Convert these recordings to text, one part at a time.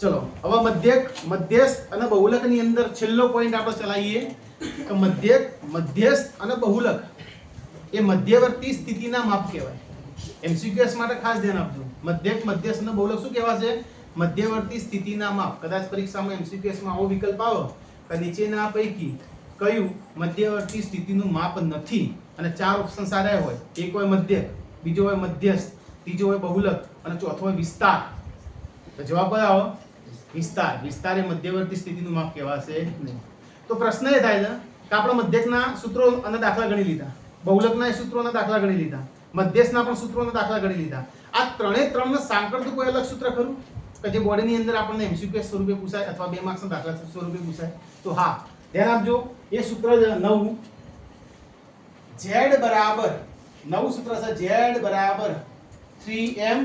चलो હવે મધ્યસ્થ અને બહુલકની અંદર છેલ્લો પોઈન્ટ આપણે ચલાવીએ કે મધ્યસ્થ અને બહુલક એ મધ્યવર્તી સ્થિતિના માપ કહેવાય. એમસીક્યુએસ માટે ખાસ ધ્યાન આપજો. મધ્યસ્થ અને બહુલક શું કહેવાશે? મધ્યવર્તી સ્થિતિના માપ. કદાચ પરીક્ષામાં એમસીક્યુએસ માં આવો વિકલ્પ આવે કે નીચેના પૈકી કયું મધ્યવર્તી સ્થિતિનું માપ નથી, અને ચાર ઓપ્શન સારા હોય, એક હોય મધ્યક, બીજો હોય મધ્યસ્થ, ત્રીજો હોય બહુલક અને ચોથો હોય વિસ્તાર. તો જવાબ કયો આવે? વિસ્તાર. વિસ્તાર એ મધ્યવર્તી સ્થિતિનું માપ કહેવાશે નહીં. તો પ્રશ્ન એ થાય છે કે આપણે મધ્યકના સૂત્રો અને દાખલા ગણી લીધા, બહુલકના સૂત્રો અને દાખલા ગણી લીધા, મધ્યસ્થના પણ સૂત્રો અને દાખલા ગણી લીધા. આ ત્રણે ત્રણને સાંકળતું કોઈ અલગ સૂત્ર ખરું કે જે બોર્ડની અંદર આપણને એમસીક્યુ સ્વરૂપે પૂછાય અથવા 2 માર્ક્સના દાખલા સ્વરૂપે પૂછાય? તો હા, ધ્યાન આપજો. એ સૂત્ર નવું z બરાબર, નવું સૂત્ર છે z બરાબર 3m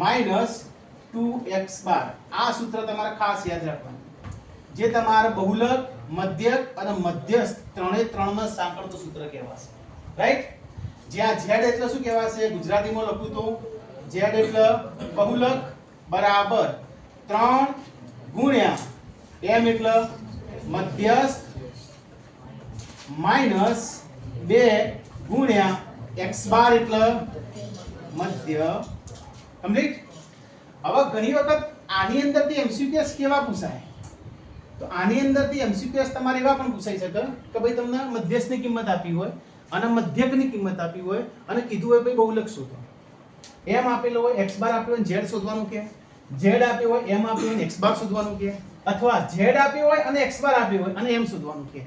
માઈનસ 2x બાર. આ સૂત્ર તમારે ખાસ યાદ રાખવાનું, જે તમારા બહુલક, મધ્યક અને મધ્યસ્થ ત્રણે ત્રણમાં સાંકળતું સૂત્ર કહેવાશે. રાઈટ? જ્યાં z એટલે શું કહેવાશે? ગુજરાતીમાં લખું તો z એટલે બહુલક બરાબર 3 ગુણ્યા m એટલે મધ્યસ્થ માઈનસ 2 ગુણ્યા x બાર એટલે મધ્ય. કમ્પ્લીટ? હવે ઘણી વખત આની અંદરથી એમસીક્યુએસ કેવા પૂછાય? તો આની અંદરથી એમસીક્યુએસ તમારે એવા પણ પૂછાઈ શકે કે ભાઈ તમને મધ્યસ્થની કિંમત આપી હોય અને મધ્યકની કિંમત આપી હોય અને કીધું હોય ભાઈ બહુલક શોધો. m આપેલો હોય, x બાર આપ્યો હોય, z શોધવાનું કે, z આપ્યો હોય, m આપ્યો હોય, x બાર શોધવાનું કે, અથવા z આપ્યો હોય અને x બાર આપ્યો હોય અને m શોધવાનું કે.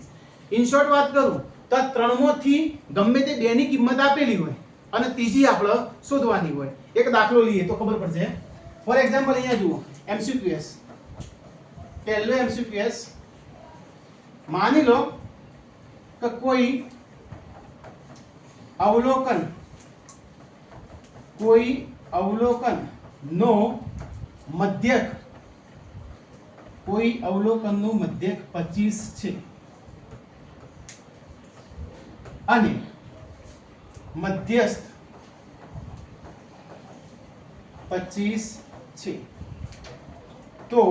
ઇન શોર્ટ વાત કરું તો આ ત્રણમાંથી ગમે તે બે ની કિંમત આપેલી હોય અને ત્રીજી આપણે શોધવાની હોય. એક દાખલો લઈએ તો ખબર પડશે. ફોર એક્ઝામ્પલ અહીંયા જુઓ, એમસીક્યુએસ. પહેલો એમસીક્યુએસ, માની લો કે કોઈ અવલોકન નો મધ્યક, કોઈ અવલોકનનું મધ્યક 25 છે અને મધ્યસ્થ 25 છે, તો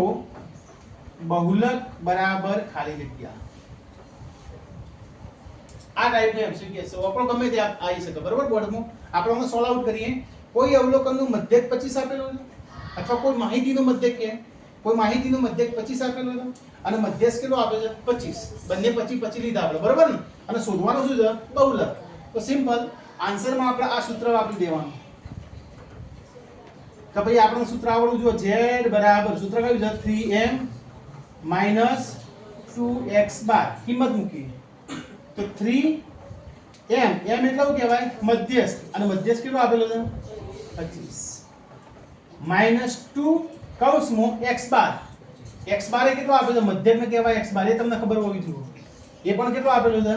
બહુલક બરાબર ખાલી જગ્યા. આ ટાઈપનો એમસીક્યુ છે. આપણો ગમે તે આવી શકે, બરોબર? બોર્ડમાં આપણે આને સોલ્વ આઉટ કરીએ. કોઈ અવલોકનનું મધ્યક 25 આપેલું છે અથવા કોઈ માહિતીનું મધ્યક કે કોઈ માહિતીનું મધ્યક 25 આપેલું છે અને મધ્યસ્થ કેટલો આપે છે? 25. બંને 25 લીધા આપણે, બરોબર ને? અને શોધવાનું શું છે? બહુલક. તો સિમ્પલ આન્સરમાં આપણે આ સૂત્ર વાપરી દેવાનું કે ભાઈ આપણને સૂત્ર આવડવું જોઈએ. z બરાબર, સૂત્ર કયું છે? 3m માઈનસ 2x બાર. કિંમત મૂકી તો 3m, m એટલે શું કહેવાય? મધ્યસ્થ. અને મધ્યસ્થ કેટલો આપેલો છે? 25 માઈનસ 2 કૌંસમાં x બાર. x બાર એ કેટલો આપેલો? મધ્યકને કહેવાય x બાર. એ તમને ખબર હોવી જોઈએ. એ પણ કેટલો આપેલો છે?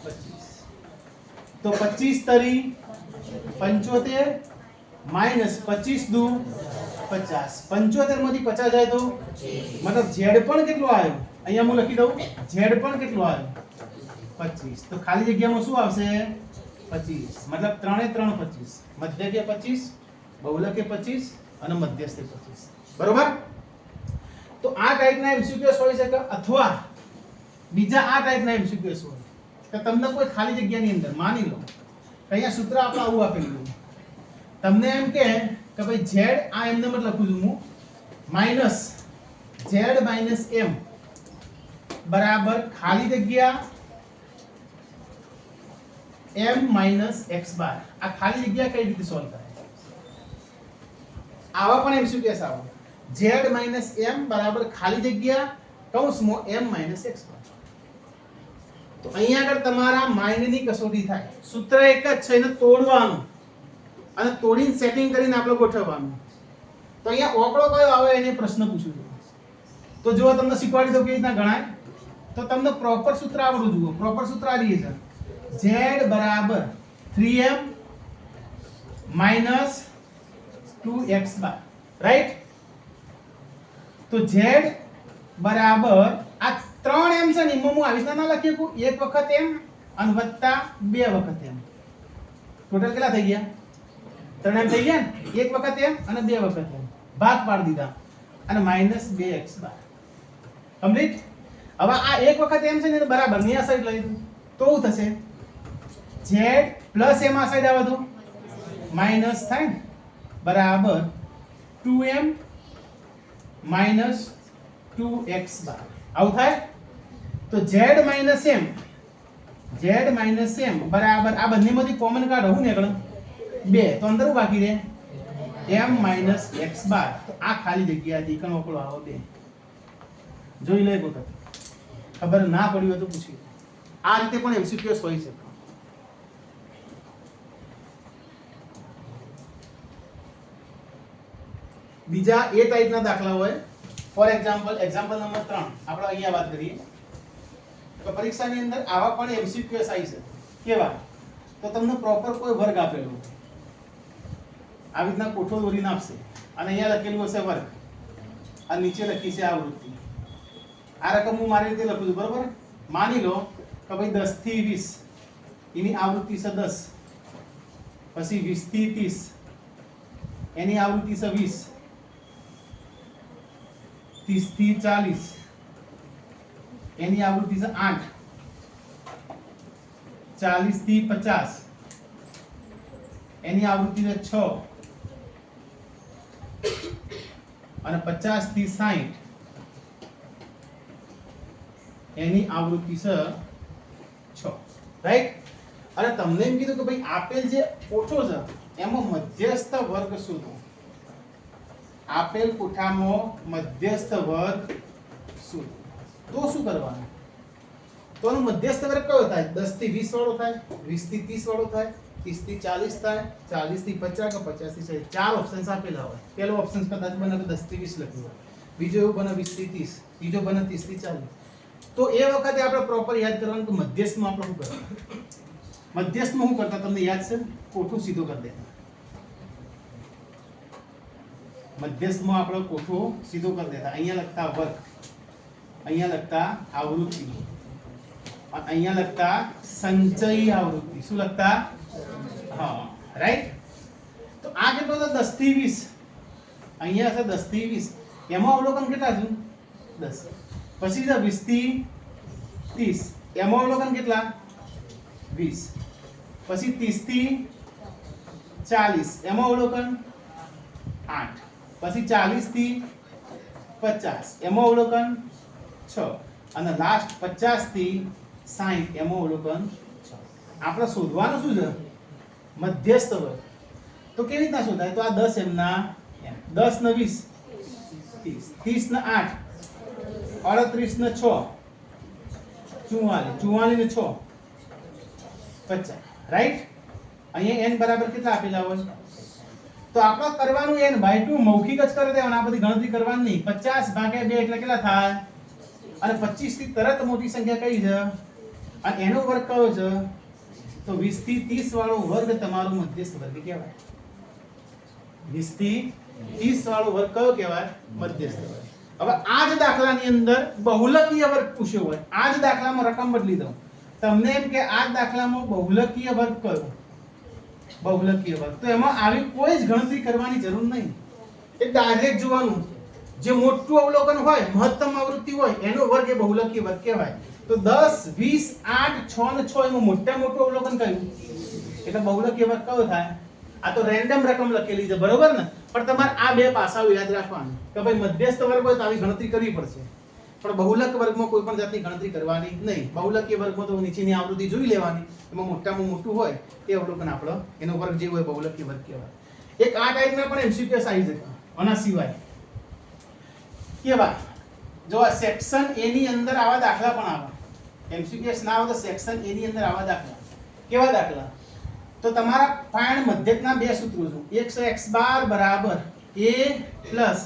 25. તો 25 તરી 75 માઈનસ 25 દુ 50. 75 માંથી 50 જાય તો મતલબ z પણ કેટલો આવ્યો? અહીંયા હું લખી દઉં, z પણ કેટલો આવ્યો? 25. તો ખાલી જગ્યામાં શું આવશે? 25. મતલબ ત્રણે ત્રણ 25. મધ્યકે 25, બહુલકે 25 અને મધ્યસ્થે 25. બરોબર? તો આ ટાઈપના એમસીક્યુએસ હોઈ શકે, અથવા બીજા આ ટાઈપના એમસીક્યુએસ હોય કે તમને કોઈ ખાલી જગ્યાની અંદર માની લો કે અહીંયા સૂત્ર આપણે આવું આપેલું છે, તમને એમ કે ભાઈ z, આ એમને મત લખું છું હું, માઈનસ z માઈનસ m બરાબર ખાલી જગ્યા m માઈનસ x બાર. આ ખાલી જગ્યા કઈ રીતે સોલ્વ કરાય? આવા પણ એમસીક્યુએસ આવે. z માઈનસ m બરાબર ખાલી જગ્યા કૌંસમાં m માઈનસ x બાર. તો અહીંયા આગળ તમારા માઇન્ડની કસોટી થાય. સૂત્ર એક જ છે, એને તોડવાનું અને તોડીને સેટિંગ કરીને આપણે ગોઠવવાનું. તો અહીંયા ઓકળો કયો આવે એને પ્રશ્ન પૂછું છું. તો જો તમને શીખવાડી દઉં કેવી રીતના ગણાય, તો તમને પ્રોપર સૂત્ર આવડવું જોઈએ. પ્રોપર સૂત્ર આ રીતે છે, z બરાબર 3m માઈનસ 2x બાર. રાઈટ? તો z બરાબર આ 3m છે ને, એમાં હું આવી રીતના ના લખી શકું. એક વખત m અને વત્તા 2 વખત m. ટોટલ કેટલા થઈ ગયા? 3m થઈ ગયા ને? એક વખત m અને 2 વખત m. ભાગ પાડી દીધા. અને -2x બાર કમ્પ્લીટ. હવે આ એક વખત એમ છે ને બરાબર ની આ સાઈડ લઈ દઉં તો શું થશે z પ્લસ m આ સાઈડ આવે તો માઈનસ થાય ને બરાબર 2m માઈનસ 2x બાર આવું થાય. તો z માઈનસ m બરાબર આ બંનેમાંથી કોમન કાઢો હું નીકળે 2 તો અંદર બાકી રહે m માઈનસ x બાર. તો આ ખાલી જગ્યા હતી કણ ઓકળો આવો 2 જોઈ લે એક વખત ખબર ના પડી હોય તો પૂછી. આ રીતે પણ MCQs હોઈ શકે. બીજા એ ટાઈપના દાખલા હોય ફોર એક્ઝામ્પલ નંબર 3 આપણે અહીંયા વાત કરીએ તો પરીક્ષાની અંદર આવા પણ MCQs આવી છે. કેવા? તો તમને પ્રોપર કોઈ વર્ગ આપેલો આવી રીતના કોઠો દોરીને આપશે અને અહીંયા લખેલું હશે વર્ગ અને નીચે લખી છે આવૃત્તિ. આ રકમ હું મારી રીતે લખું છું બરોબર. માની લો કે ભાઈ 10 થી 20 એની આવૃત્તિ છે 10, પછી 20 થી 30 એની આવૃત્તિ છે 20, 30 થી 40 એની આવૃત્તિ છે 8, 40 થી 50 એની આવૃત્તિ છે 6 અને 50 થી 60 એની આવૃત્તિ છે 6. રાઈટ. અને તમને એમ કીધું કે ભાઈ આપેલ જે કોઠો છે એમાં મધ્યસ્થ વર્ગ શોધો. આપેલ કોઠામાં મધ્યસ્થ વર્ગ શોધો. તો શું કરવાનું? તો એનો મધ્યસ્થ વર્ગ કયો થાય? 10 થી 20 વાળો થાય, 20 થી 30 વાળો થાય, 30 થી 40 થાય, 40 થી 50 કે 50 થી 60. ચાર ઓપ્શન્સ આપેલા હોય. પહેલો ઓપ્શન કદાચ બને તો 10 થી 20 લખ્યું હોય, બીજો એવું બને 20 થી 30, ત્રીજો બને 30 થી 40. તો એ વખતે આપણે પ્રોપર યાદ કરવાનું કે મધ્યસ્થમાં આપણે શું કરવાનું. મધ્યસ્થમાં શું કરતા તમને યાદ છે? કોઠું સીધું કરી દેતા. મધ્યસ્થમાં આપણે કોઠું સીધું કરી દેતા. અહીંયા લખતા વર્ગ, અહીંયા લખતા આવૃત્તિ, અહીંયા લખતા સંચયી આવૃત્તિ. શું લખતા? હા, રાઈટ. તો આ કેટલો હતો? 10 થી 20. અહીંયા છે 10 થી 20. એમાં અવલોકન કેટલા છે? 10. પછી છે 20 થી 30. એમાં અવલોકન કેટલા? 20. પછી 30 થી 40 એમાં અવલોકન 8. પછી 40 થી 50 એમાં અવલોકન 6 અને લાસ્ટ 50 થી 60 એમાં અવલોકન 6. આપણે શોધવાનું શું છે? મધ્યસ્થ વર્ગ. તો કેવી રીતના શોધાય? તો આ 10 એમના 10 ને 20 30, 30 ને 8 38 ને 6 44, 44 ને 6 50. રાઈટ. અહીંયા n બરાબર કેટલા આપેલા હોય? તો આપણે કરવાનું n બાય 2 મૌખિક જ કરી દેવાનું. આ બધી ગણતરી કરવાની નહીં. 50 ભાગ્યા 2 એટલે કેટલા થાય? અને 25 થી તરત મોટી સંખ્યા કઈ છે? અને એનો વર્ગ કયો છે? તો 20 થી 30 વાળો વર્ગ તમારો મધ્યસ્થ વર્ગ કહેવાય. 20 થી 30 વાળો વર્ગ કયો કહેવાય? મધ્યસ્થ વર્ગ. હવે આ જ દાખલાની અંદર બહુલકીય વર્ગ પૂછ્યો હોય, આ જ દાખલામાં રકમ બદલી દઉં તમને એમ કે આ દાખલામાં બહુલકીય વર્ગ કયો? બહુલકીય વર્ગ. તો એમાં આવી કોઈ જ ગણતરી કરવાની જરૂર નહીં. એ ડાયરેક્ટ જોવાનું. જે મોટું અવલોકન હોય, મહત્તમ આવૃત્તિ હોય, એનો વર્ગ એ બહુલકીય વર્ગ કહેવાય. તો 10 20 8 6 ને 6 એમાં મોટા મોટું અવલોકન કયું? એટલે બહુલકીય વર્ગ કયો થાય? આ તો રેન્ડમ રકમ લખેલી છે બરોબર ને. પણ તમારે આ બે પાસાઓ યાદ રાખવાના કે ભાઈ મધ્યસ્થ વર્ગ હોય તો આવી ગણતરી કરવી પડશે, પણ બહુલક વર્ગમાં કોઈ પણ જાતની ગણતરી કરવાની નહીં. બહુલકીય વર્ગમાં તો નીચેની આવૃત્તિ જોઈ લેવાની, એમાં મોટામાં મોટું હોય એ અવલોકન આપણો એનો વર્ગ જે હોય બહુલકીય વર્ગ કહેવાય. એક આ ટાઈપના પણ MCQs આવી શકે. આના સિવાય કેવા? જો આ સેક્શન A ની અંદર આવા દાખલા પણ આવે. MCQs ના આવે તો સેક્શન A ની અંદર આવા દાખલા. કેવા દાખલા? તો તમારા ફાઇન્ડ મધ્યકના બે સૂત્રો છે. એક છે x બાર બરાબર a plus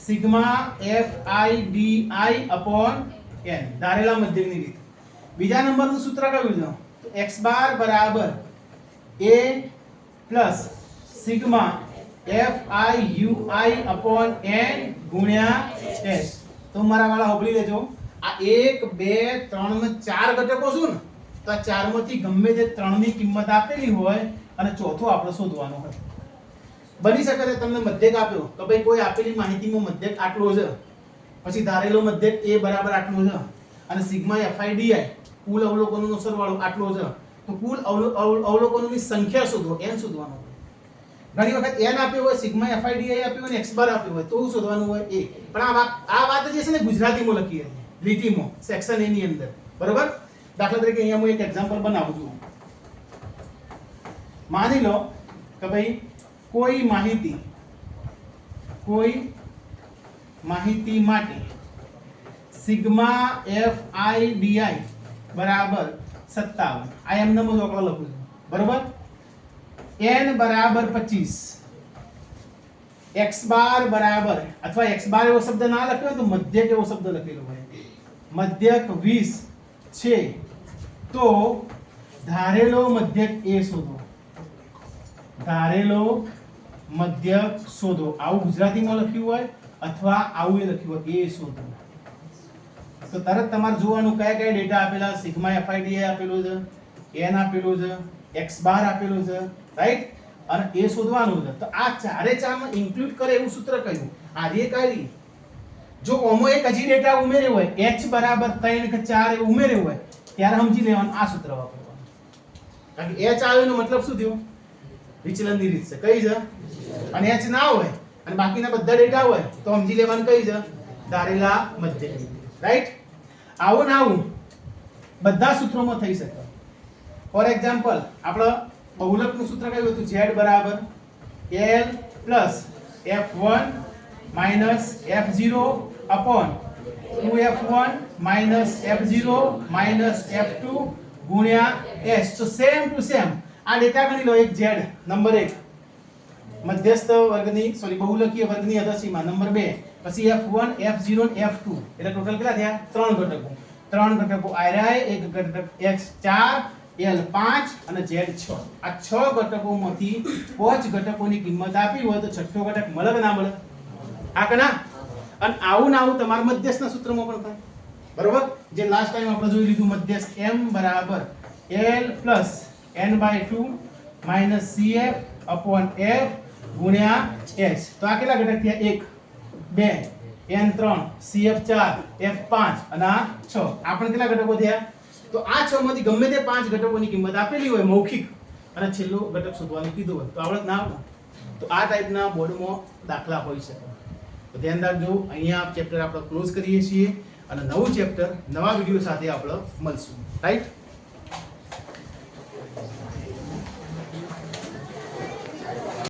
sigma fi di upon n, ધારેલા મધ્યકની રીત. બીજા નંબરનું સૂત્ર કયું છે? તો x બાર બરાબર a plus sigma fi upon n ગુણ્યા s. તો મારા વાળા હોબળી લેજો. આ 1 2 3 ને 4 ઘટકો શું ને, તો આ ચારમાંથી ગમે તે ત્રણની કિંમત આપેલી હોય અને ચોથો આપણે શોધવાનો હોય. બની શકે છે તમને મધ્યક આપ્યો તો ભાઈ કોઈ આપેલી માહિતીમાં મધ્યક આટલો છે, પછી ધારેલો મધ્યક a બરાબર આટલો છે અને સિગ્મા fi કુલ અવલોકનોનો સરવાળો આટલો છે, તો કુલ અવલોકનોની સંખ્યા શોધો, n શોધવાનો. ઘણી વખત n આપ્યો હોય, સિગ્મા fi આપ્યો હોય અને x બાર આપ્યો હોય તો શોધવાનું હોય a. પણ આ વાત જે છે ને ગુજરાતીમાં લખી છે, લીટીમાં સેક્શન a ની અંદર, બરોબર. દાખલા તરીકે અહીંયા હું એક એક્ઝામ્પલ બનાવું છું. માની લો કે ભાઈ કોઈ માહિતી માટે સિગ્મા fi di બરાબર 57. આ એમને હું દાખલો લખું છું, બરોબર. n બરાબર 25, x બાર બરાબર, અથવા x બાર એવો શબ્દ ના લખ્યો હોય તો મધ્યક એવો શબ્દ લખેલો હોય, મધ્યક 20 છે, તો ધારેલો મધ્યક a શોધો. ધારેલો મધ્યક શોધો. આવું ગુજરાતીમાં લખ્યું હોય અથવા આવું લખ્યું હોય, a શોધો. તો તરત તમારે જોવાનું કયા કયા ડેટા આપેલા, સિગ્મા fi આપેલું છે, n આપેલું છે, x બાર આપેલું છે, રાઈટ, અને એ શોધવાનું છે. તો આ ચારે ચારમાં ઇન્ક્લુડ કરે એવું સૂત્ર કયું? આ રે કાઢી. જો ઓમો એક હજી ડેટા ઉમેર્યો હોય, h બરાબર 3 કે 4 એ ઉમેર્યો હોય, ત્યારે સમજી લેવાનું આ સૂત્ર વાપરવાનું. કારણ કે h આવ્યો એનો મતલબ શું થયો? વિચલનની રીત છે. કઈ છે? અને h ના હોય અને બાકીના બધા ડેટા હોય તો સમજી લેવાનું કઈ છે? ધારેલા મધ્યક. રાઈટ. આવું ના આવું બધા સૂત્રોમાં થઈ શકે. ફોર એક્ઝામ્પલ આપણે બહુલકનું સૂત્ર કયું હતું? z બરાબર l plus f1 minus f0 upon 2f1 minus f0 minus f2 ગુણ્યા s. તો સેમ ટુ સેમ આ ડેટા ગણી લો. એક z નંબર 1 મધ્યસ્થ વર્ગની બહુલકીય વર્ગની અધસીમા નંબર 2, પછી f1 f0 અને f2, એટલે ટોટલ કેટલા થયા? 3 ઘટકો. આર્યા એક ઘટક x4 l5 અને z6. આ 6 ઘટકોમાંથી 5 ઘટકોની કિંમત આપી હોય તો છઠ્ઠો ઘટક મળે કે ના મળે? આ કે ના? અને આવું ના આવું તમારા મધ્યસ્થના સૂત્રમાં પણ થાય, બરોબર. જે લાસ્ટ ટાઈમ આપણે જોઈ લીધું, મધ્યસ્થ m બરાબર l plus n/2 minus cf upon f ગુણ્યા h. તો આ કેટલા ઘટક થયા? 1 2 n3 cf4 f5 અને આ 6. આપણે કેટલા ઘટકો થયા? તો આ 6 માંથી ગમે તે 5 ઘટકોની કિંમત આપેલી હોય મૌખિક અને છેલ્લો ઘટક શોધવાનું કીધું હોય તો આવડત ના આવે. તો આ ટાઈપના બોર્ડમાં દાખલા હોઈ શકે. તો ધ્યાન રાખજો. અહીંયા ચેપ્ટર આપણે ક્લોઝ કરીએ છીએ અને નવું ચેપ્ટર નવા વિડિયો સાથે આપણે મળશું. રાઈટ.